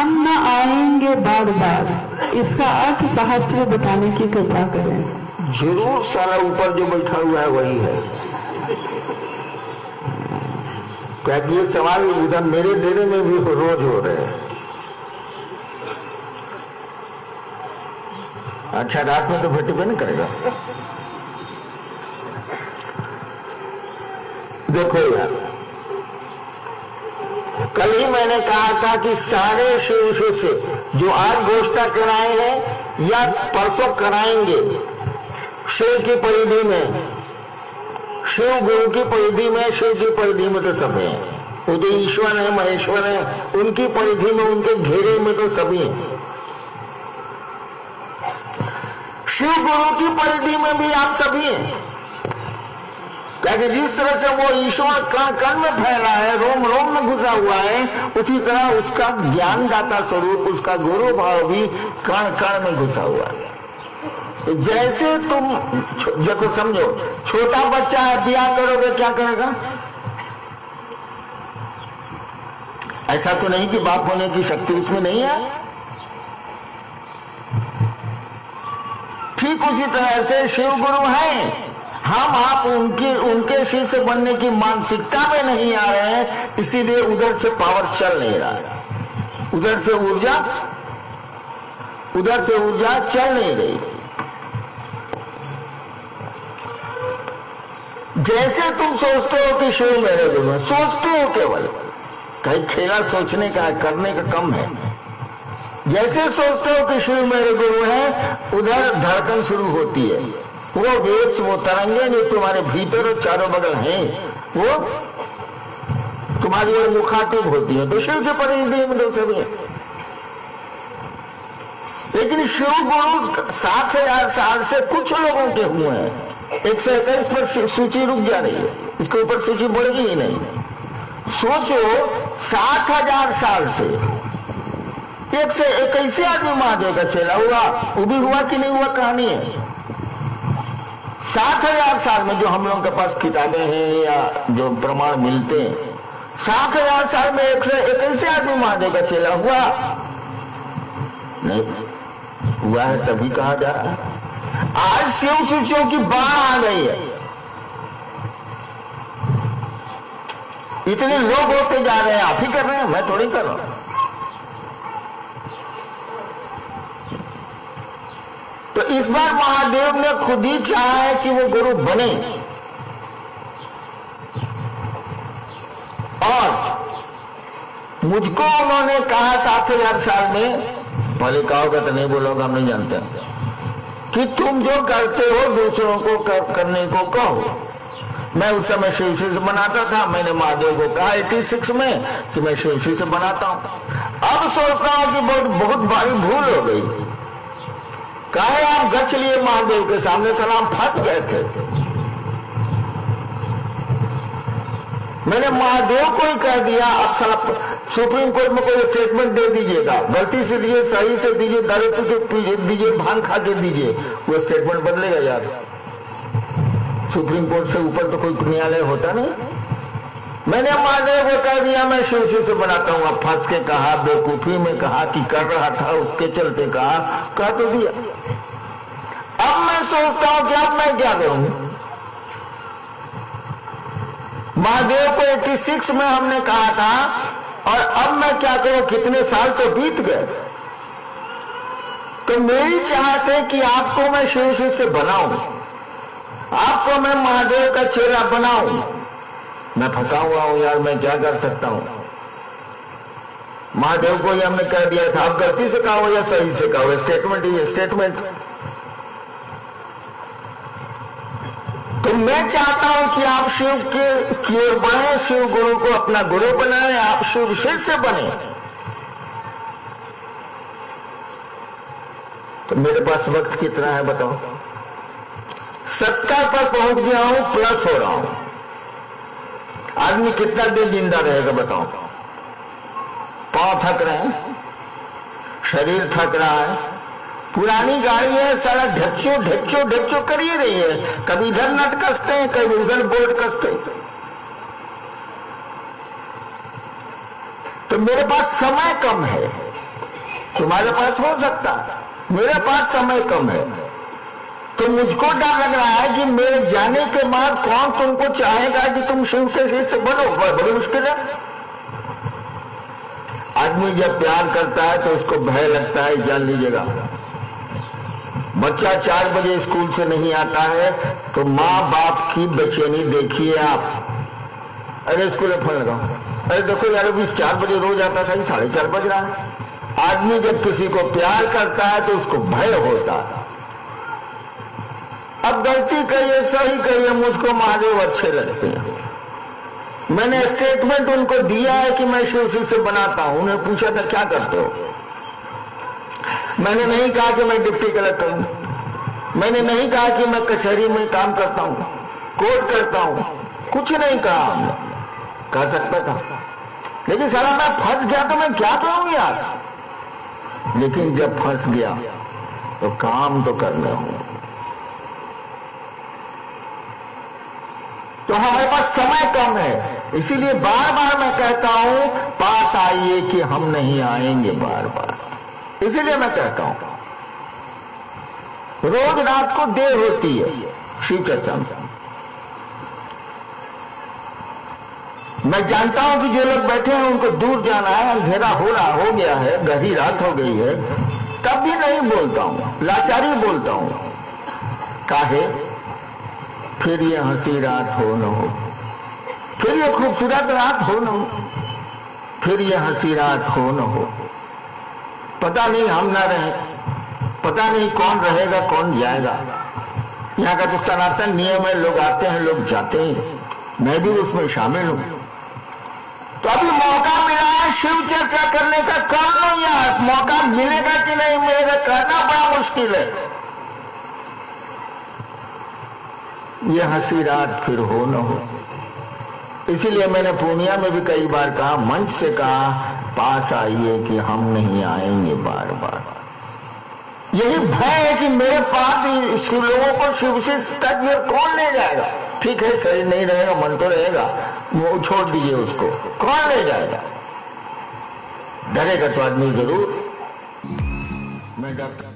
हम न आएंगे बार बार, इसका अर्थ साहब से बताने की कृपा करें। जरूर सारा ऊपर जो बैठा हुआ है वही है। क्या कि ये सवाल उधर मेरे डेरे में भी रोज हो रहे हैं। अच्छा, रात में तो भेटे नहीं करेगा। देखो यार, कल ही मैंने कहा था कि सारे शिव शिष्य जो आज गोष्ठा कराए हैं या परसों कराएंगे, शिव की परिधि में, शिव गुरु की परिधि में, शिव की परिधि में तो सब है। वो जो ईश्वर है, महेश्वर है, उनकी परिधि में, उनके घेरे में तो सभी है। शिव गुरु की परिधि में भी आप सभी हैं। क्योंकि जिस तरह से वो ईश्वर कण कण में फैला है, रोम रोम में घुसा हुआ है, उसी तरह उसका ज्ञान दाता स्वरूप, उसका गुरु भाव भी कण कण में घुसा हुआ है। जैसे तुम देखो, समझो, छोटा बच्चा है, ब्याह करोगे, क्या करेगा? ऐसा तो नहीं कि बाप होने की शक्ति उसमें नहीं है। ठीक उसी तरह से शिव गुरु हैं, हम आप उनके शिष्य बनने की मानसिकता में नहीं आ रहे हैं, इसीलिए उधर से पावर चल नहीं रहा है, उधर से ऊर्जा चल नहीं रही। जैसे तुम सोचते हो कि शिव मेरे गुरु है, सोचते हो केवल, कहीं खेला सोचने का, करने का कम है। जैसे सोचते हो कि शिव मेरे गुरु है, उधर धड़कन शुरू होती है। वो वेव्स, वो तरंगे जो तुम्हारे भीतर और चारों बगल हैं, वो तुम्हारी ओर मुखातिब होती है। तो शिव के परिधि में तो सभी है। लेकिन शिव गुरु 7000 साल से कुछ लोगों के हुए हैं। 121 पर सूची रुक जा रही है, इसके ऊपर सूची बढ़ेगी ही नहीं। सोचो, 7000 साल से 121 आदमी महादेव का चेला हुआ, वो भी हुआ कि नहीं हुआ, कहानी है। 7000 साल में जो हम लोगों के पास किताबें हैं या जो प्रमाण मिलते हैं, 7000 साल में 121 आदमी महादेव का चेला हुआ नहीं हुआ है, तभी कहा जा रहा है। आज शिव शिष्यों की बाढ़ आ गई है, इतने लोग होते जा रहे हैं। आप ही कर रहे हैं, मैं थोड़ी कर रहा हूं। तो इस बार महादेव ने खुद ही चाहा है कि वो गुरु बने, और मुझको उन्होंने कहा 7000 साल में, भले कहोगे तो नहीं बोलोगे, हम नहीं जानते, कि तुम जो करते हो दूसरों को करने को कहो। मैं उस समय शिव से बनाता था, मैंने महादेव को कहा 86 में कि मैं शिव से बनाता हूं। अब सोचता हूं कि बहुत भारी भूल हो गई। कहे आप गच लिए महादेव के सामने, सलाम फंस गए थे। मैंने महादेव को ही कह दिया, अब सुप्रीम कोर्ट में कोई स्टेटमेंट दे दीजिएगा, गलती से दीजिए, सही से दीजिए, दारू पी दीजिए, भांग खा के दीजिए, वो स्टेटमेंट बदलेगा यार। सुप्रीम कोर्ट से ऊपर तो कोई न्यायालय होता नहीं। मैंने महादेव को कह दिया मैं शिव से बनाता हूं। अब फंस के कहा, बेवकूफी में कहा कि कर रहा था, उसके चलते कह तो दिया। अब मैं सोचता हूं कि अब मैं क्या करूं। महादेव को 86 में हमने कहा था, और अब मैं क्या करूं, कितने साल तो बीत गए। तो मेरी चाहत है कि आपको मैं शिव से बनाऊं, आपको मैं महादेव का चेहरा बनाऊं। मैं फंसा हुआ हूं यार, मैं क्या कर सकता हूं। महादेव को ही हमने कह दिया था, आप गलती से कहा हो या सही से कहा हो, स्टेटमेंट ही है स्टेटमेंट। तो मैं चाहता हूं कि आप शिव की ओर बढ़े, शिव गुरु को अपना गुरु बनाए, आप शिव से बने। तो मेरे पास वक्त कितना है बताओ? 70 पर पहुंच गया हूं, प्लस हो रहा हूं। आदमी कितना दिन जिंदा रहेगा बताओ? पांव थक रहे हैं, शरीर थक रहा है, पुरानी गाड़ी है, सारा ढच्चो ढच्चो ढच्चो कर ही रही है, कभी इधर नट कसते हैं, कभी उधर बोल्ट कसते हैं। तो मेरे पास समय कम है, तुम्हारे पास हो सकता है, मेरे पास समय कम है। तो मुझको डर लग रहा है कि मेरे जाने के बाद कौन तुमको चाहेगा कि तुम शिव के शिष्य बनो। बड़ी मुश्किल है। आदमी जब प्यार करता है तो उसको भय लगता है, जान लीजिएगा। बच्चा 4 बजे स्कूल से नहीं आता है तो माँ बाप की बेचैनी देखिए आप। अरे स्कूल में फोन लगाओ, अरे देखो यार अभी 4 बजे रोज आता था, 4:30 बज रहा है। आदमी जब किसी को प्यार करता है तो उसको भय होता है। अब गलती करिए सही करिए, मुझको महादेव अच्छे लगते हैं। मैंने स्टेटमेंट उनको दिया है कि मैं शिव से बनाता हूं। उन्हें पूछा था क्या करते हो, मैंने नहीं कहा कि मैं डिप्टी कलेक्टर हूं, मैंने नहीं कहा कि मैं कचहरी में काम करता हूं, कोर्ट करता हूं, कुछ नहीं कहा। हमने कह सकता था, लेकिन साला मैं फंस गया तो मैं क्या करूं यार। लेकिन जब फंस गया तो काम तो करने होंगे। तो हमारे पास समय कम है, इसीलिए बार बार मैं कहता हूं पास आइए कि हम नहीं आएंगे बार बार। इसीलिए मैं कहता हूं रोज रात को देर होती है शिव चर्चा में। मैं जानता हूं कि जो लोग बैठे हैं उनको दूर जाना है, अंधेरा हो गया है, गहरी रात हो गई है, तब भी नहीं बोलता हूं, लाचारी बोलता हूं। काहे? फिर ये हंसी रात हो न हो, फिर ये खूबसूरत रात हो न हो, फिर ये हंसी रात हो न हो। पता नहीं हम ना रहे, पता नहीं कौन रहेगा कौन जाएगा। यहाँ का तो सनातन नियम है, लोग आते हैं लोग जाते हैं, मैं भी उसमें शामिल हूं। तो अभी मौका मिला है शिव चर्चा करने का, कर लो यार। मौका मिलेगा कि नहीं मिलेगा कहना बड़ा मुश्किल है। ये हंसी रात फिर हो न हो। इसीलिए मैंने पूर्णिया में भी कई बार कहा, मंच से कहा, पास आइए कि हम नहीं आएंगे बार बार। यही भय है कि मेरे पास लोगों को शिव से तक कौन ले जाएगा। ठीक है, शरीर नहीं रहेगा, मन तो रहेगा, वो छोड़ दीजिए उसको, कौन ले जाएगा। डरेगा तो आदमी जरूर। मैं डरता